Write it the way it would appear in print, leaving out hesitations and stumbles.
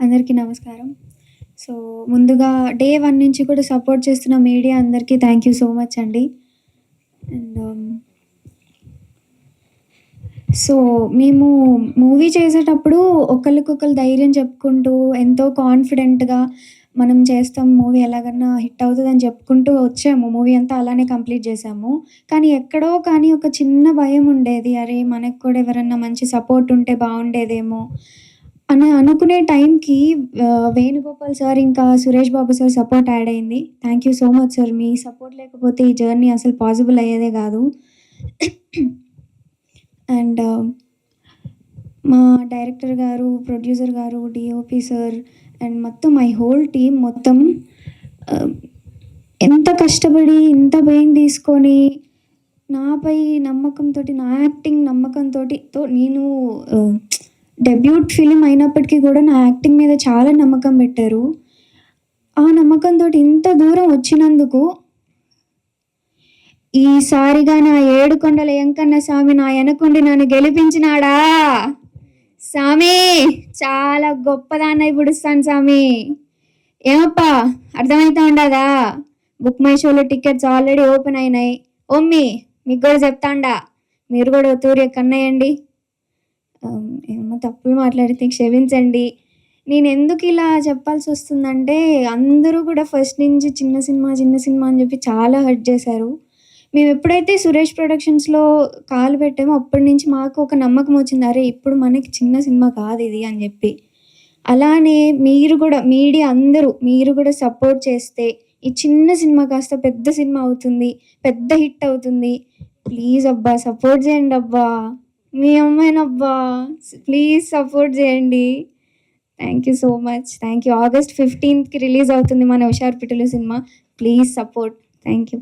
అందరికీ నమస్కారం. సో, ముందుగా డే 1 నుంచి కూడా సపోర్ట్ చేస్తున్న మీడియా అందరికీ థ్యాంక్ యూ సో మచ్ అండి. అండ్ సో, మేము మూవీ చేసేటప్పుడు ఒకళ్ళకొకళ్ళు ధైర్యం చెప్పుకుంటూ, ఎంతో కాన్ఫిడెంట్‌గా మనం చేస్తాం మూవీ ఎలాగన్నా హిట్ అవుతదని చెప్పుకుంటూ వచ్చాము. మూవీ అంతా అలానే కంప్లీట్ చేశాము. కానీ ఎక్కడో కానీ ఒక చిన్న భయం ఉండేది. అరే! మనకు కూడా ఎవరన్నా మంచి సపోర్ట్ ఉంటే బావుండేదేమో అని అనుకునే టైంకి వేణుగోపాల్ సార్ ఇంకా Suresh Babu sir support add అయింది. Thank you so much sir. Me support లేకపోతే ఈ జర్నీ అసలు పాసిబుల్ అయ్యేదే కాదు. అండ్ మా డైరెక్టర్ గారు, ప్రొడ్యూసర్ గారు, డీఓపీ సార్ అండ్ మొత్తం మై హోల్ టీమ్ మొత్తం ఆహ్, ఎంత కష్టపడి, ఇంత పెయిన్ తీసుకొని నాపై నమ్మకంతోటి, నా యాక్టింగ్ నమ్మకంతోటి నేను డెబ్యూట్ ఫిల్మ్ అయినప్పటికీ కూడా నా యాక్టింగ్ మీద చాలా నమ్మకం పెట్టారు. ఆ నమ్మకంతోటి ఇంత దూరం వచ్చినందుకు ఈసారిగా నా ఏడుకొండల ఎంకన్న సామి నా ఎనకుండి నన్ను గెలిపించినాడా! సామి చాలా గొప్పదాన్నై పుడుస్తాను సామి. ఏమప్పా అర్థమైతా ఉండదా? బుక్ మై షోలో టికెట్స్ ఆల్రెడీ ఓపెన్ అయినాయి. ఓమ్మి మీకు కూడా చెప్తాండా, మీరు కూడా ఓ తూరి కన్నేయండి. ఏమన్నా తప్పులు మాట్లాడితే క్షమించండి. నేనెందుకు ఇలా చెప్పాల్సొస్తుందంటే, అందరూ కూడా ఫస్ట్ నుంచి చిన్న సినిమా, చిన్న సినిమా అని చెప్పి చాలా హర్ట్ చేశారు. మేమెప్పుడైతే సురేష్ ప్రొడక్షన్స్‌లో కాలు పెట్టామో అప్పటి నుంచి మాకు ఒక నమ్మకం వచ్చింది. అరే! ఇప్పుడు మనకి చిన్న సినిమా కాదిది అని చెప్పి. అలానే మీరు కూడా మీడియా అందరూ మీరు కూడా సపోర్ట్ చేస్తే ఈ చిన్న సినిమా కాస్త పెద్ద సినిమా అవుతుంది. పెద్ద హిట్ అవుతుంది. ప్లీజ్ అబ్బా! సపోర్ట్ చేయండబ్బా! మీ అమ్మాయినబ్బా! ప్లీజ్ సపోర్ట్ చేయండి. Thank you so much. Thank you. August 15కి రిలీజ్ అవుతుంది మన 'Husharu Pittalu' cinema. Please support. Thank you.